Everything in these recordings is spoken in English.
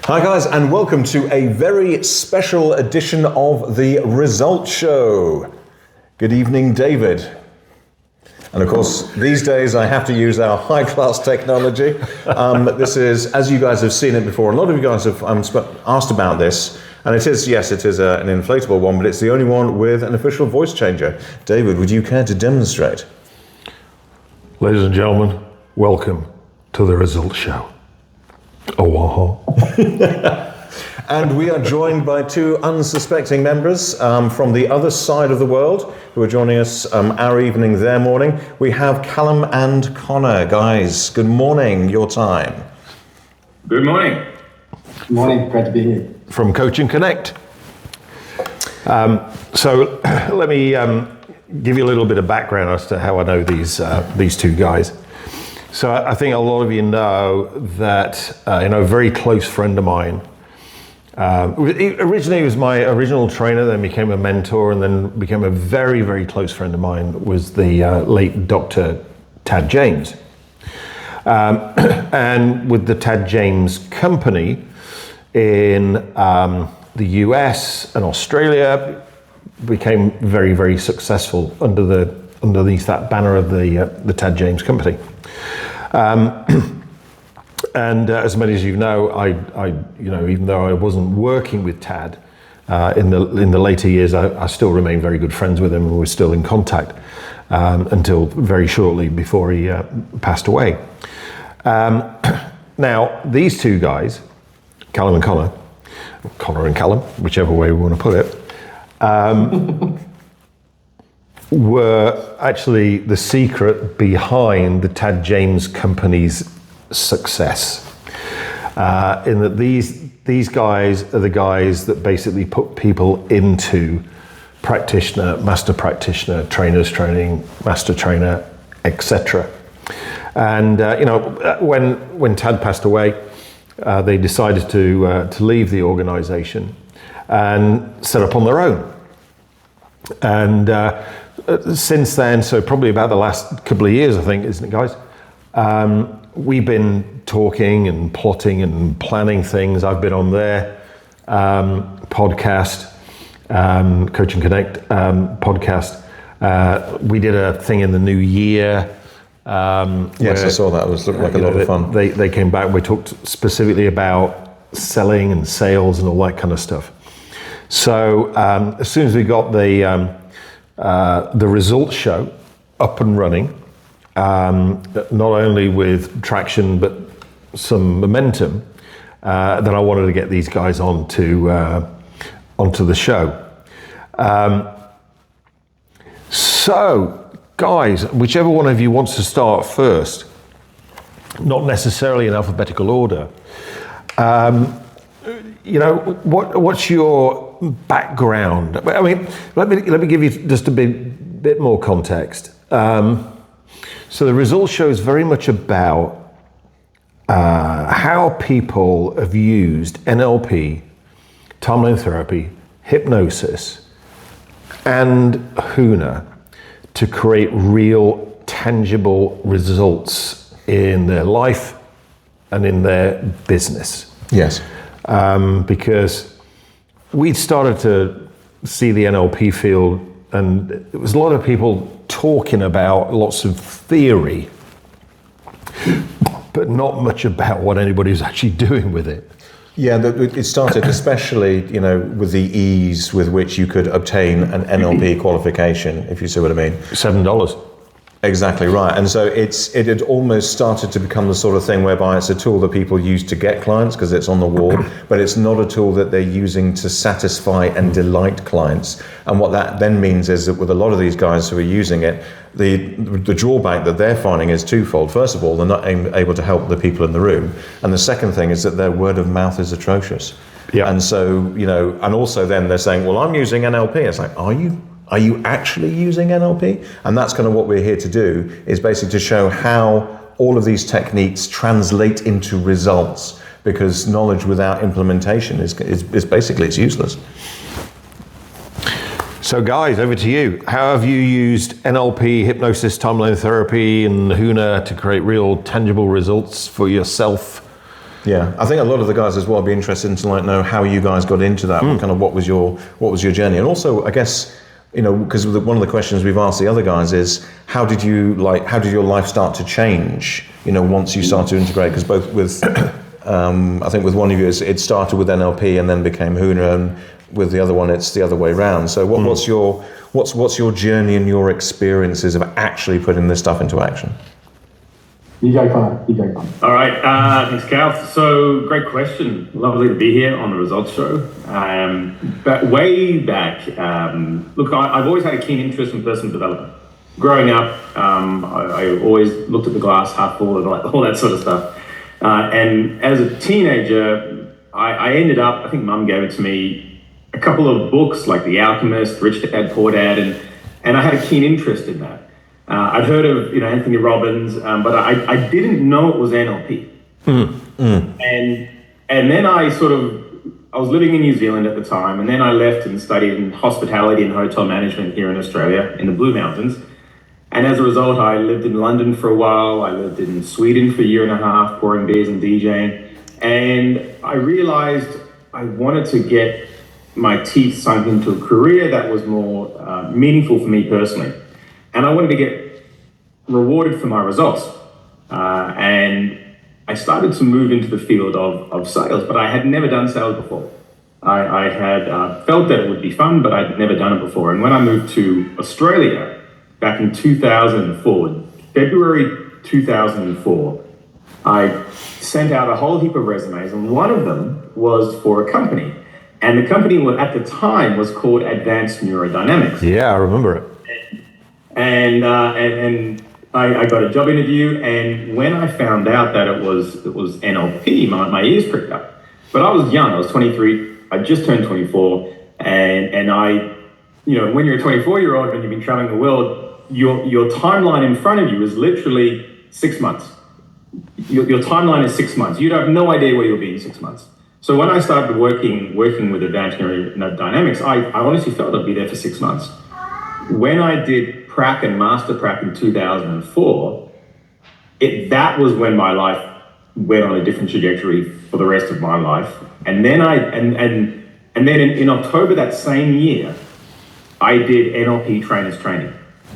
Hi guys, and welcome to a very special edition of the Result Show. Good evening, David. And of course, these days I have to use our high-class technology. This is, as you guys have seen it before, a lot of you guys have asked about this, and it is, yes, it is an inflatable one, but it's the only one with an official voice changer. David, would you care to demonstrate? Ladies and gentlemen, welcome to the Result Show. Oh, And we are joined by two unsuspecting members from the other side of the world who are joining us our evening, their morning. We have Kallum and Conor. Guys, good morning, your time. Good morning. Good morning, great to be here. from Coaching Connekt. So let me give you a little bit of background as to how I know these two guys. So I think a lot of you know that a very close friend of mine. Originally, he was my original trainer, then became a mentor, and then became a very, very close friend of mine. Was the late Dr. Tad James, and with the Tad James Company in the US and Australia, became very, very successful underneath that banner of the Tad James Company. And as many as you know, I even though I wasn't working with Tad in the later years, I still remain very good friends with him, and we're still in contact until very shortly before he passed away. Now, these two guys, Kallum and Conor, Conor and Kallum, whichever way we want to put it, were actually the secret behind the Tad James Company's success, in that these guys are the guys that basically put people into practitioner, master practitioner, trainers training, master trainer, etc. And when Tad passed away, they decided to leave the organization and set up on their own. And since then, so probably about the last couple of years, I think, isn't it, guys? We've been talking and plotting and planning things. I've been on their podcast, Coaching Connekt podcast. We did a thing in the new year. Yes, I saw that. It looked like a lot of fun. They came back and we talked specifically about selling and sales and all that kind of stuff. So as soon as we got the Results Show up and running, not only with traction but some momentum, then I wanted to get these guys onto the show. So, guys, whichever one of you wants to start first, not necessarily in alphabetical order. What's your background? I mean, let me give you just a bit more context. So the Results Show is very much about how people have used NLP, timeline therapy, hypnosis, and Huna to create real, tangible results in their life and in their business. Yes. Because we started to see the NLP field, and there was a lot of people talking about lots of theory, but not much about what anybody was actually doing with it. Yeah, it started especially, with the ease with which you could obtain an NLP qualification, if you see what I mean. $7. Exactly right. And so it had almost started to become the sort of thing whereby it's a tool that people use to get clients because it's on the wall, but it's not a tool that they're using to satisfy and delight clients. And what that then means is that with a lot of these guys who are using it, the drawback that they're finding is twofold. First of all, they're not able to help the people in the room. And the second thing is that their word of mouth is atrocious. Yeah. And so, and also then they're saying, well, I'm using NLP. It's like, are you? Are you actually using NLP? And that's kind of what we're here to do, is basically to show how all of these techniques translate into results, because knowledge without implementation is basically, it's useless. So guys, over to you. How have you used NLP, hypnosis, timeline therapy, and Huna to create real tangible results for yourself Yeah, I think a lot of the guys as well would be interested in to like know how you guys got into that, kind of what was your journey, and also I guess, you know, because one of the questions we've asked the other guys is how did your life start to change, you know, once you started to integrate? Because both with I think with one of you it started with NLP and then became Huna, and with the other one it's the other way around. So what's your journey and your experiences of actually putting this stuff into action? You go, Connor. All right, thanks, Cal. So, great question. Lovely to be here on the Results Show. But way back, look, I've always had a keen interest in personal development. Growing up, I always looked at the glass half full and all that sort of stuff. And as a teenager, I ended up, I think Mum gave it to me, a couple of books like The Alchemist, Rich Dad, Poor Dad, and I had a keen interest in that. I'd heard of, you know, Anthony Robbins, but I didn't know it was NLP. And then I was living in New Zealand at the time, and then I left and studied in hospitality and hotel management here in Australia in the Blue Mountains. And as a result, I lived in London for a while. I lived in Sweden for a year and a half, pouring beers and DJing. And I realized I wanted to get my teeth sunk into a career that was more meaningful for me personally. And I wanted to get rewarded for my results. And I started to move into the field of sales, but I had never done sales before. I had felt that it would be fun, but I'd never done it before. And when I moved to Australia back in 2004, February 2004, I sent out a whole heap of resumes, and one of them was for a company. And the company at the time was called Advanced Neurodynamics. Yeah, I remember it. And I got a job interview, and when I found out that it was NLP, my ears pricked up. But I was young. I was 23. I just turned 24, and I, you know, when you're a 24-year-old and you've been traveling the world, your timeline in front of you is literally 6 months. Your timeline is 6 months. You'd have no idea where you'll be in 6 months. So when I started working with Advanced Neurodynamics, I honestly felt I'd be there for 6 months. When I did Prac and Master Prac in 2004, that was when my life went on a different trajectory for the rest of my life. And then in October that same year, I did NLP trainers training.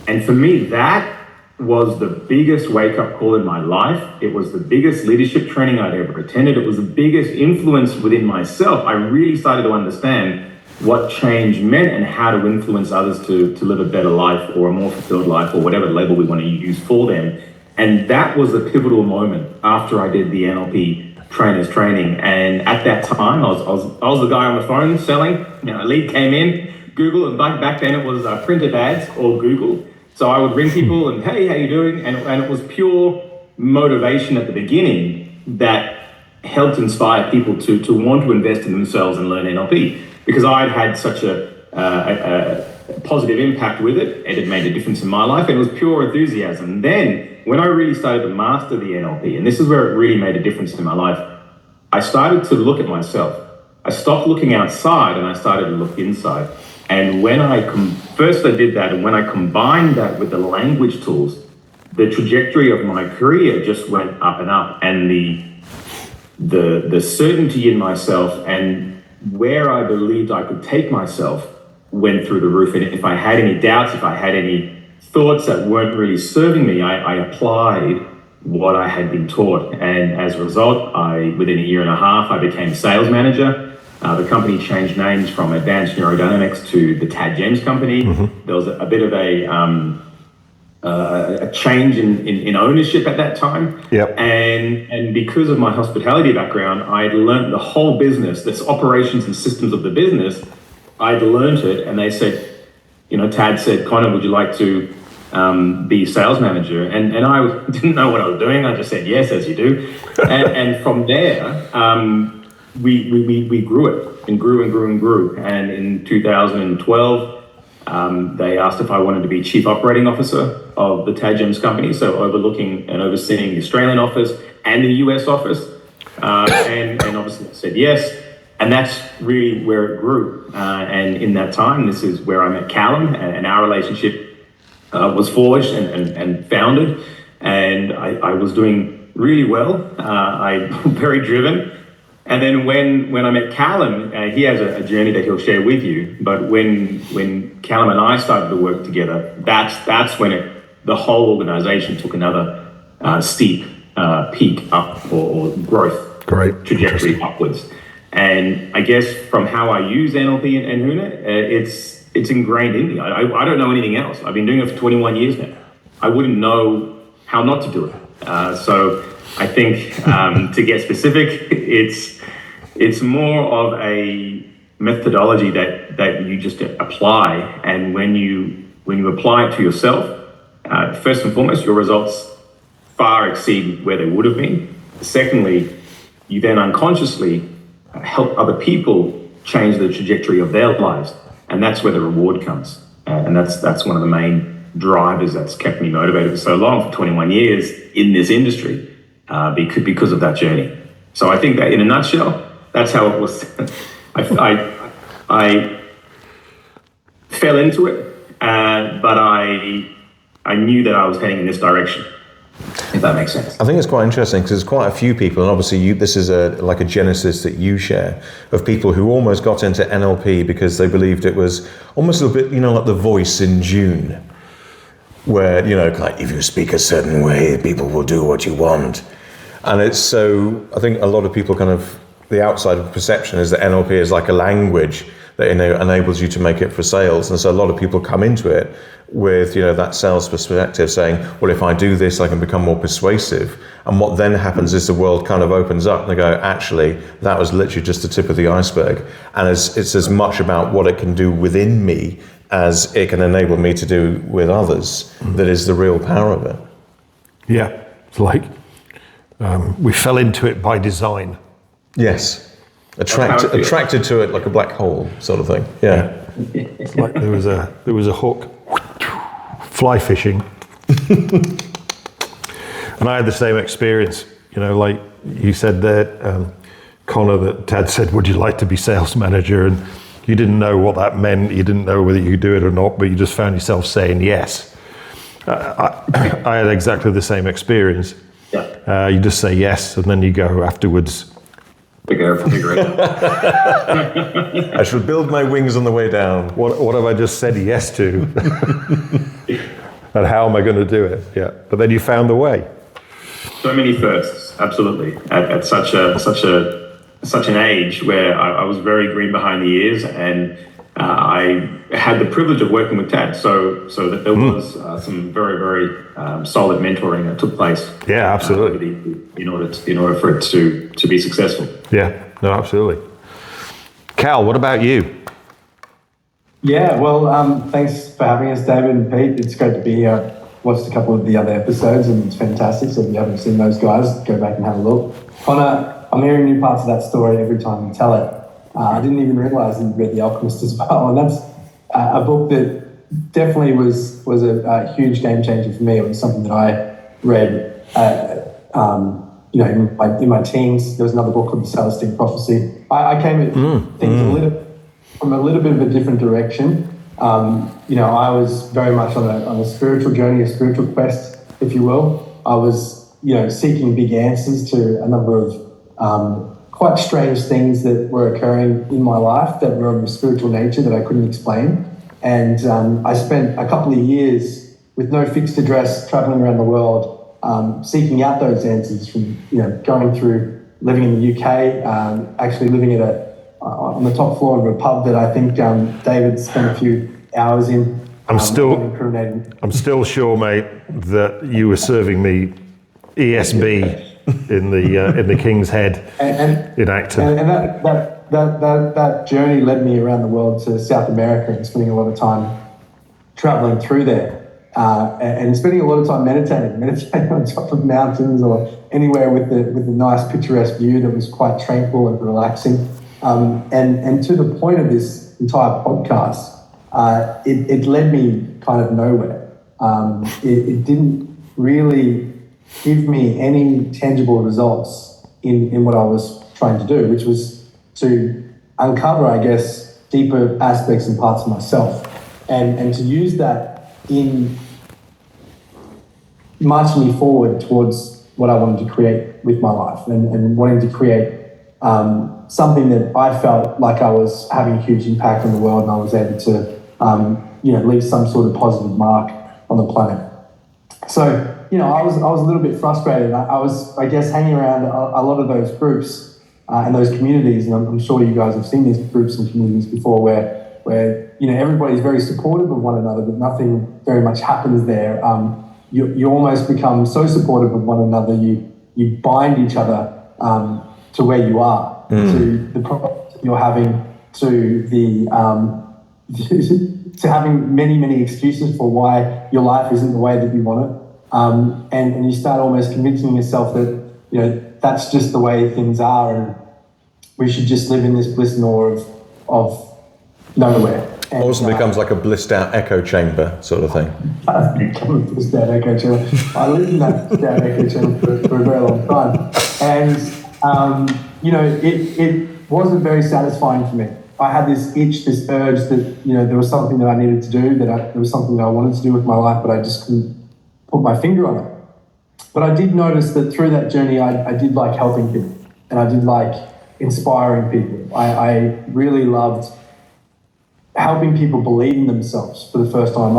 And for me, that was the biggest wake-up call in my life. It was the biggest leadership training I'd ever attended. It was the biggest influence within myself. I really started to understand what change meant and how to influence others to live a better life or a more fulfilled life or whatever label we want to use for them. And that was the pivotal moment after I did the NLP trainers training. And at that time, I was the guy on the phone selling. You know, a lead came in, Google, and back then it was printed ads or Google. So I would ring people and, hey, how you doing? And it was pure motivation at the beginning that helped inspire people to want to invest in themselves and learn NLP. Because I'd had such a positive impact with it, and it made a difference in my life, and it was pure enthusiasm. Then, when I really started to master the NLP, and this is where it really made a difference in my life, I started to look at myself. I stopped looking outside, and I started to look inside. And when I did that, and when I combined that with the language tools, the trajectory of my career just went up and up, and the certainty in myself and where I believed I could take myself went through the roof. And if I had any doubts, if I had any thoughts that weren't really serving me, I applied what I had been taught. And as a result, within a year and a half, I became sales manager. The company changed names from Advanced Neurodynamics to the Tad James Company. Mm-hmm. There was a bit of a change in ownership at that time. Yep. And because of my hospitality background, I'd learned the whole business, this operations and systems of the business. I'd learned it, and they said, you know, Tad said, Connor, would you like to be sales manager? And I didn't know what I was doing. I just said yes, as you do. And from there, we grew it and grew and grew and grew. And in 2012, they asked if I wanted to be Chief Operating Officer of the Tad James Company, so overlooking and overseeing the Australian office and the US office. And obviously I said yes, and that's really where it grew. And in that time, this is where I met Kallum, and our relationship was forged and founded. And I was doing really well. I'm very driven. And then when I met Callum, he has a journey that he'll share with you. But when Callum and I started to work together, that's when the whole organization took another steep peak up or growth trajectory upwards. And I guess from how I use NLP and Huna, it's ingrained in me. I don't know anything else. I've been doing it for 21 years now. I wouldn't know how not to do it. So I think to get specific, it's more of a methodology that you just apply. And when you apply it to yourself, first and foremost, your results far exceed where they would have been. Secondly, you then unconsciously help other people change the trajectory of their lives. And that's where the reward comes. And that's one of the main drivers that's kept me motivated for so long, for 21 years in this industry, because of that journey. So I think that in a nutshell, that's how it was. I fell into it, but I knew that I was heading in this direction, if that makes sense. I think it's quite interesting because there's quite a few people, and obviously this is like a genesis that you share, of people who almost got into NLP because they believed it was almost a bit, like The Voice in June, where, like if you speak a certain way, people will do what you want. And it's so, I think a lot of people kind of, the outside perception is that NLP is like a language that enables you to make it for sales. And so a lot of people come into it with, that sales perspective saying, well, if I do this, I can become more persuasive. And what then happens is the world kind of opens up and they go, actually, that was literally just the tip of the iceberg. And it's as much about what it can do within me as it can enable me to do with others that is the real power of it. Yeah, it's like we fell into it by design. Yes. Attracted to it like a black hole sort of thing. Yeah. It's like there was a hook, fly fishing. And I had the same experience, like you said there, Conor, that Tad said, would you like to be sales manager? And you didn't know what that meant. You didn't know whether you could do it or not, but you just found yourself saying yes. I had exactly the same experience. Yeah. You just say yes, and then you go afterwards. Figure it out. I should build my wings on the way down. What have I just said yes to? And how am I going to do it? Yeah. But then you found the way. So many firsts, absolutely. At such an age where I was very green behind the ears, and I had the privilege of working with Tad. So that there was some very, very solid mentoring that took place. Yeah, absolutely. In order for it to be successful. Yeah, no, absolutely. Cal, what about you? Yeah, well, thanks for having us, David and Pete. It's great to be here. Watched a couple of the other episodes and it's fantastic. So if you haven't seen those guys, go back and have a look. Conor, I'm hearing new parts of that story every time you tell it. I didn't even realise that you read The Alchemist as well. And that's a book that definitely was a huge game changer for me. It was something that I read, in my teens. There was another book called The Celestine Prophecy. I came at things from a little bit of a different direction. I was very much on a spiritual journey, a spiritual quest, if you will. I was, seeking big answers to a number of quite strange things that were occurring in my life that were of a spiritual nature that I couldn't explain. And I spent a couple of years with no fixed address, traveling around the world, seeking out those answers from, going through living in the UK, actually living at on the top floor of a pub that I think David spent a few hours in. I'm still sure, mate, that you were serving me ESB in the King's Head in Acton. And that journey led me around the world to South America and spending a lot of time traveling through there and spending a lot of time meditating on top of mountains or anywhere with a nice picturesque view that was quite tranquil and relaxing. And to the point of this entire podcast, it led me kind of nowhere. It didn't really give me any tangible results in what I was trying to do, which was to uncover, I guess, deeper aspects and parts of myself and to use that in marching me forward towards what I wanted to create with my life, and wanting to create something that I felt like I was having a huge impact on the world, and I was able to leave some sort of positive mark on the planet. So, I was a little bit frustrated. I was, I guess, hanging around a lot of those groups and those communities, and I'm sure you guys have seen these groups and communities before, where everybody's very supportive of one another, but nothing very much happens there. You almost become so supportive of one another, you bind each other to where you are, to the problems that you're having, to the to having many excuses for why your life isn't the way that you want it, and you start almost convincing yourself that that's just the way things are, and we should just live in this bliss and awe of nowhere. And, also becomes like a blissed out echo chamber sort of thing. I've become a blissed out echo chamber. I lived in that blissed out echo chamber for a very long time, and it wasn't very satisfying for me. I had this itch, this urge that there was something that I needed to do, there was something that I wanted to do with my life, but I just couldn't put my finger on it. But I did notice that through that journey, I did like helping people, and I did like inspiring people. I really loved helping people believe in themselves for the first time.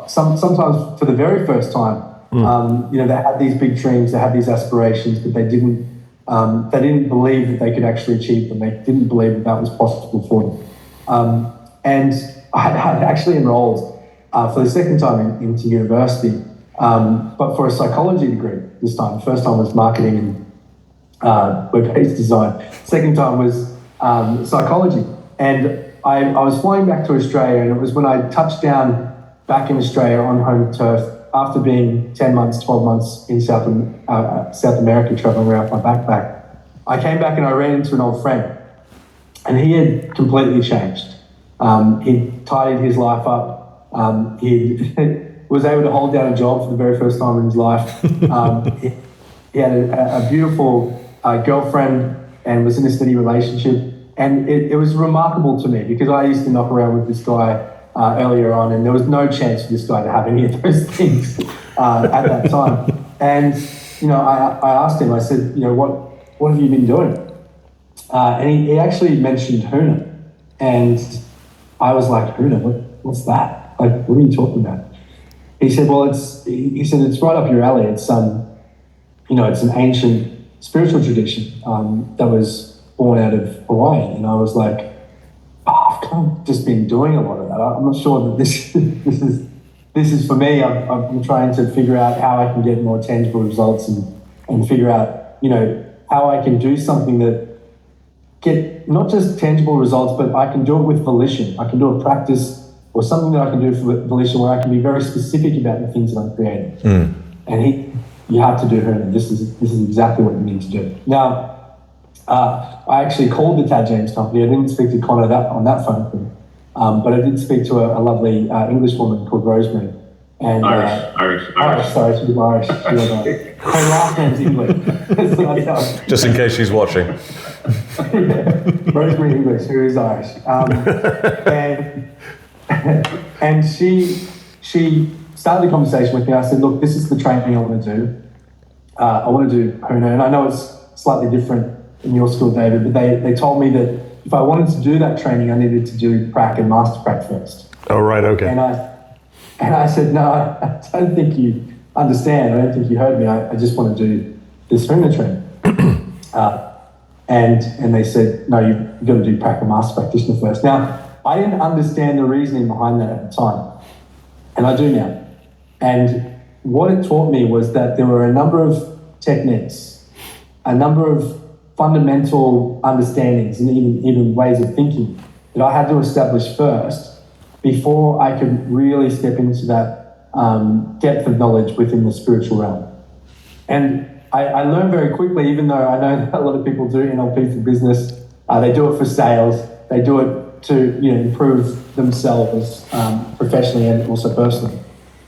Sometimes for the very first time, they had these big dreams, they had these aspirations, but they didn't believe that they could actually achieve them. They didn't believe that was possible for them. And I actually enrolled for the second time into university, but for a psychology degree this time. The first time was marketing and web-based design. Second time was psychology. And I was flying back to Australia, and it was when I touched down back in Australia on home turf after being 10 months, 12 months in South America, traveling around with my backpack. I came back and I ran into an old friend, and he had completely changed. He tidied his life up. He was able to hold down a job for the very first time in his life. He had a beautiful girlfriend and was in a steady relationship. And it was remarkable to me, because I used to knock around with this guy earlier on, and there was no chance for this guy to have any of those things at that time. And I asked him, I said, what have you been doing? And he actually mentioned Huna, and I was like, Huna, what's that? Like, what are you talking about? He said, well, it's right up your alley. It's it's an ancient spiritual tradition that was born out of Hawaii. And I was like, I've kind of just been doing a lot of that. I'm not sure that this is for me. I'm trying to figure out how I can get more tangible results and figure out, how I can do something that get not just tangible results, but I can do it with volition. I can do a practice or something that I can do for volition where I can be very specific about the things that I'm creating. And you have to do her. This is exactly what you need to do. Now, I actually called the DJing company. I didn't speak to Conor on that phone call, but I did speak to a lovely English woman called Rosemary. And, Irish. Sorry, she's Irish. Her last name's English. Just in case she's watching. Rosemary English, who is Irish. And she started the conversation with me. I said, look, this is the training I want to do. I want to do Huna, and I know it's slightly different in your school, David, but they told me that if I wanted to do that training, I needed to do prac and master prac first. Oh, right, okay. And I said, no, I don't think you understand. I don't think you heard me. I just want to do this Huna training. And they said, no, you've got to do prac and master practitioner first. Now, I didn't understand the reasoning behind that at the time, and I do now. And what it taught me was that there were a number of techniques, a number of fundamental understandings and even ways of thinking that I had to establish first before I could really step into that depth of knowledge within the spiritual realm. And I learned very quickly, even though I know that a lot of people do NLP for business, they do it for sales, they do it to improve themselves professionally and also personally.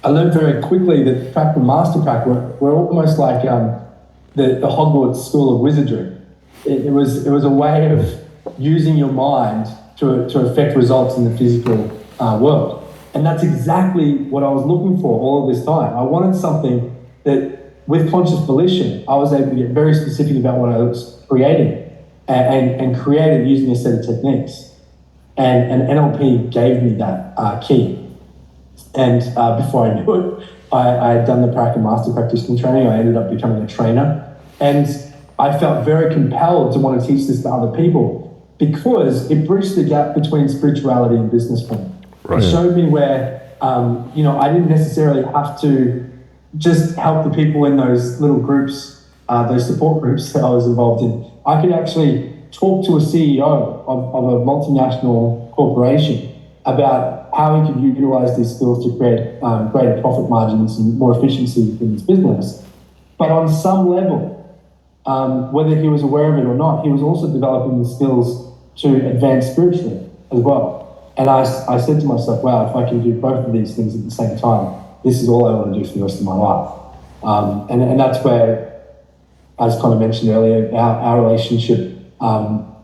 I learned very quickly that prac and master prac were almost like the Hogwarts School of Wizardry. It was a way of using your mind to affect results in the physical world. And that's exactly what I was looking for all of this time. I wanted something that with conscious volition, I was able to get very specific about what I was creating and create it using a set of techniques. And NLP gave me that key. And before I knew it, I had done the Prac and Master Practitioner training. I ended up becoming a trainer. And I felt very compelled to want to teach this to other people because it bridged the gap between spirituality and business for me. Right. It showed me where, I didn't necessarily have to just help the people in those little groups, those support groups that I was involved in. I could actually talk to a CEO of a multinational corporation about how he could utilize these skills to create greater profit margins and more efficiency in his business. But on some level, whether he was aware of it or not, he was also developing the skills to advance spiritually as well. And I said to myself, wow, if I can do both of these things at the same time, this is all I want to do for the rest of my life. And that's where, as Conor mentioned earlier, our relationship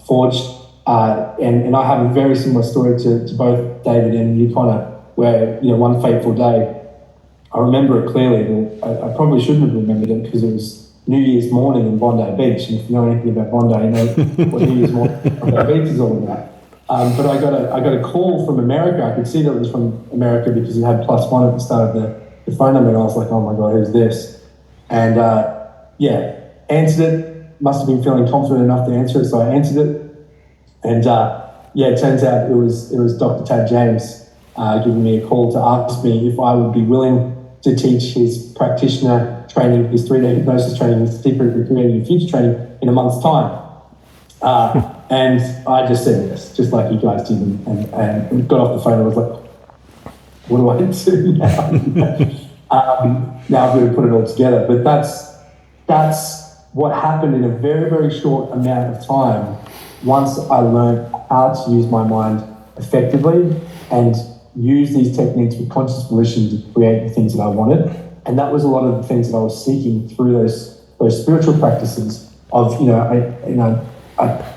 forged. And I have a very similar story to both David and you, Conor, where, one fateful day, I remember it clearly. I probably shouldn't have remembered it because it was New Year's morning in Bondi Beach. And if you know anything about Bondi, you know what New Year's morning in Bondi Beach is all about. But I got a call from America. I could see that it was from America because it had +1 at the start of the phone number. And I was like, oh my God, who's this? And answered it. Must have been feeling confident enough to answer it. So I answered it. And it turns out it was Dr. Tad James giving me a call to ask me if I would be willing to teach his practitioner training, his 3-day hypnosis training, his secret of creating your future training in a month's time. And I just said yes, just like you guys did, and got off the phone and was like, what do I do now? Now I've got to put it all together. But that's what happened in a very, very short amount of time once I learned how to use my mind effectively and use these techniques with conscious volition to create the things that I wanted. And that was a lot of the things that I was seeking through those spiritual practices of,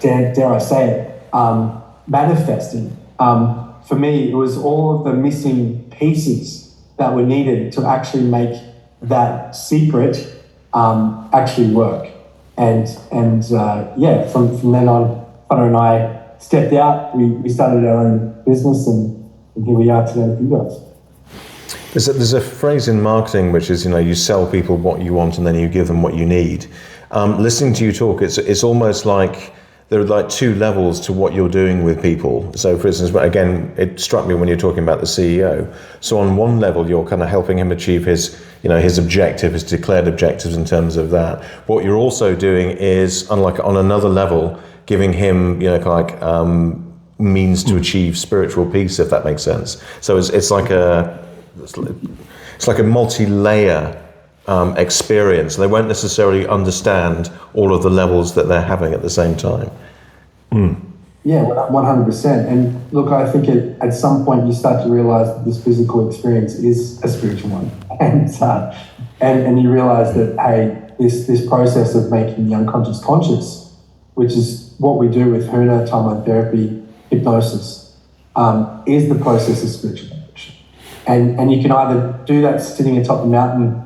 dare I say it, manifesting. For me, it was all of the missing pieces that were needed to actually make that secret actually work. And from then on, Conor and I stepped out. We started our own business, and here we are today with you guys. There's a phrase in marketing which is, you sell people what you want and then you give them what you need. Listening to you talk, it's almost like there are like two levels to what you're doing with people. So for instance, again, it struck me when you're talking about the CEO. So on one level, you're kind of helping him achieve his objective, his declared objectives in terms of that. What you're also doing is, unlike on another level, giving him, means to achieve spiritual peace, if that makes sense. So it's like a multi-layer experience. They won't necessarily understand all of the levels that they're having at the same time. Yeah, 100%. And look, I think at some point you start to realize that this physical experience is a spiritual one, and you realize that, hey, this process of making the unconscious conscious, which is what we do with Huna, timeline therapy, hypnosis, is the process of spiritual evolution. And you can either do that sitting atop the mountain,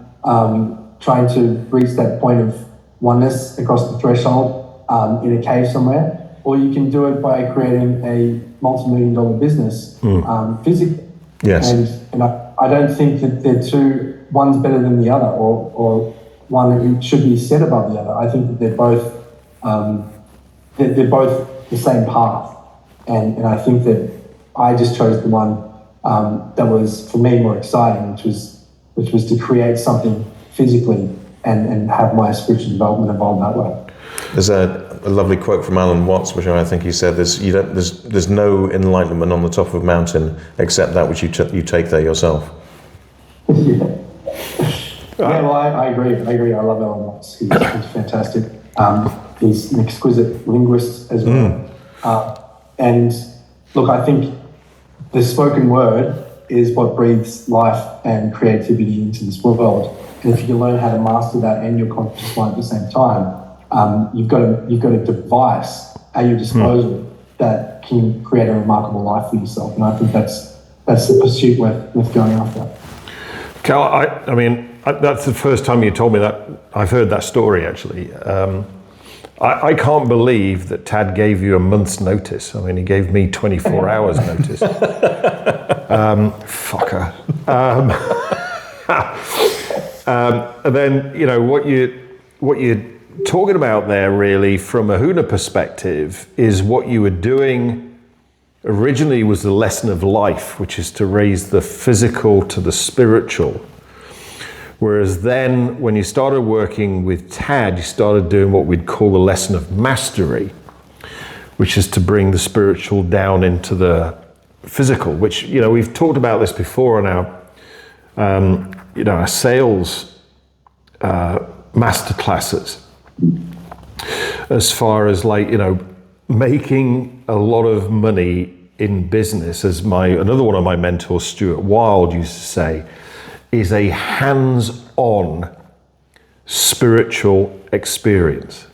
trying to reach that point of oneness across the threshold in a cave somewhere, or you can do it by creating a multi-million-dollar business physically. Yes. And I don't think that they're two, one's better than the other, or one that should be set above the other. I think that they're both the same path. And I think that I just chose the one that was, for me, more exciting, which was to create something physically and have my spiritual development evolve that way. There's a lovely quote from Alan Watts, which I think he said, there's no enlightenment on the top of a mountain except that which you take there yourself. Yeah, well, I agree. I love Alan Watts. He's fantastic. He's an exquisite linguist as well. And look, I think the spoken word is what breathes life and creativity into this world. And if you can learn how to master that and your conscious mind at the same time, you've got a device at your disposal that can create a remarkable life for yourself. And I think that's the pursuit worth going after. Cal, That's the first time you told me that. I've heard that story, actually. I can't believe that Tad gave you a month's notice. I mean, he gave me 24 hours notice. Fucker. And then, you know, what you're talking about there, really, from a Huna perspective, is what you were doing originally was the lesson of life, which is to raise the physical to the spiritual. Whereas then, when you started working with Tad, you started doing what we'd call the lesson of mastery, which is to bring the spiritual down into the physical, which, you know, we've talked about this before in our, you know, our sales master classes, as far as, like, you know, making a lot of money in business, as another one of my mentors, Stuart Wilde, used to say, is a hands-on spiritual experience.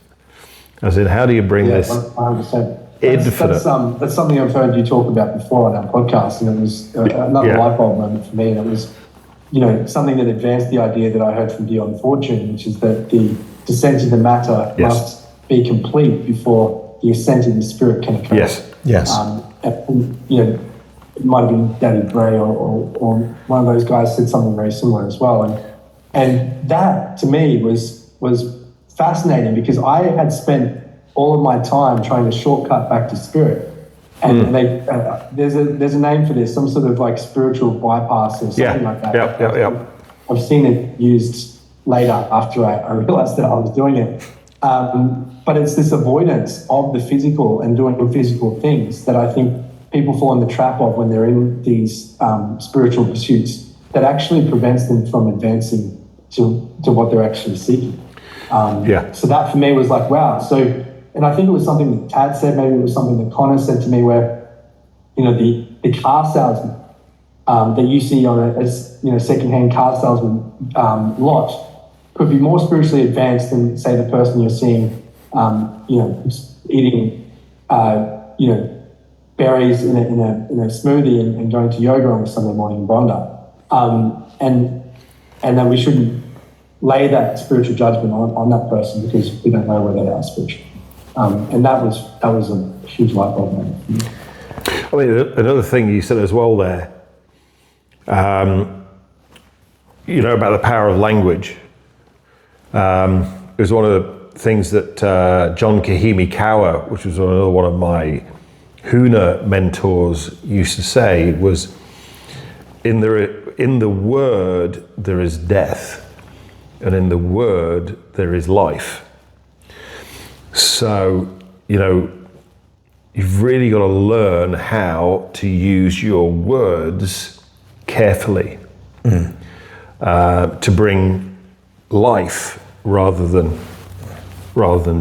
As in, how do you bring this 100%. infinite? That's something I've heard you talk about before on our podcast, and it was another light bulb moment for me, and it was, you know, something that advanced the idea that I heard from Dion Fortune, which is that the descent into matter must be complete before the ascent in the spirit can occur. Yes. And, you know, it might have been Danny Gray or one of those guys said something very similar as well. And that, to me, was fascinating, because I had spent all of my time trying to shortcut back to spirit. And there's a name for this, some sort of like spiritual bypass or something like that. I've seen it used later after I realized that I was doing it. But it's this avoidance of the physical and doing physical things that I think people fall in the trap of when they're in these spiritual pursuits, that actually prevents them from advancing to what they're actually seeking. So that for me was like, wow. So, and I think it was something that Tad said, maybe it was something that Conor said to me, where, you know, the car salesman that you see on a secondhand car salesman lot could be more spiritually advanced than, say, the person you're seeing, you know, eating, you know, berries in a smoothie and going to yoga on a Sunday morning in Bondi. And that we shouldn't lay that spiritual judgment on that person because we don't know where they are spiritually. And that was a huge light bulb moment for me. I mean, another thing you said as well there, you know, about the power of language. It was one of the things that John Kahimi Kawa, which was another one of my Huna mentors, used to say, was in the word there is death, and in the word there is life. So, you know, you've really got to learn how to use your words carefully to bring life rather than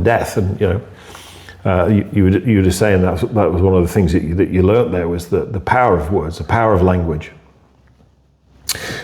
death. And, you know, you were just saying that was one of the things that you learnt there, was the power of words, the power of language.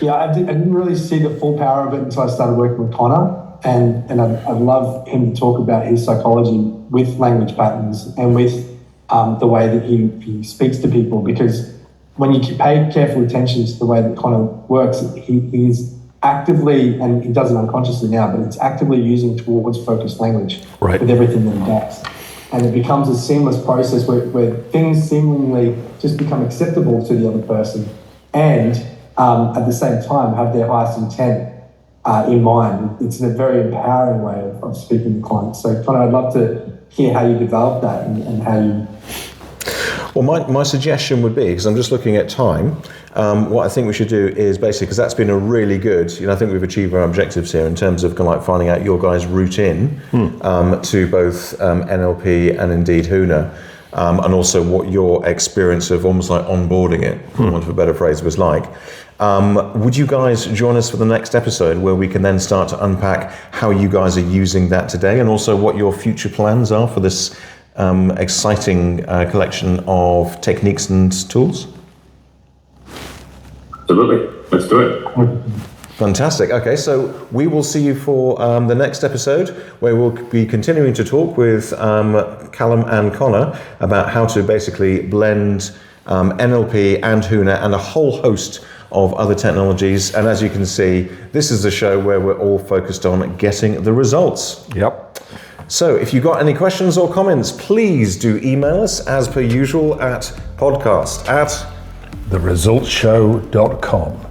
Yeah, I didn't really see the full power of it until I started working with Conor, and I'd love him to talk about his psychology with language patterns and with the way that he speaks to people, because when you pay careful attention to the way that Conor works, he's actively, and he does it unconsciously now, but it's actively using towards focused language with everything that he does. And it becomes a seamless process where things seemingly just become acceptable to the other person, and at the same time have their highest intent in mind. It's a very empowering way of speaking to clients. So, Conor, I'd love to hear how you develop that and how you... Well, my suggestion would be, because I'm just looking at time, what I think we should do is basically, because that's been a really good, you know, I think we've achieved our objectives here in terms of kind of like finding out your guys' route in to both NLP and indeed Huna, and also what your experience of almost like onboarding it, for want of a better phrase, was like. Would you guys join us for the next episode where we can then start to unpack how you guys are using that today, and also what your future plans are for this exciting collection of techniques and tools? Absolutely. Let's do it. Fantastic. Okay, so we will see you for the next episode, where we'll be continuing to talk with Kallum and Conor about how to basically blend NLP and Huna and a whole host of other technologies. And as you can see, this is a show where we're all focused on getting the results. Yep. So if you've got any questions or comments, please do email us as per usual at podcast@theresultshow.com.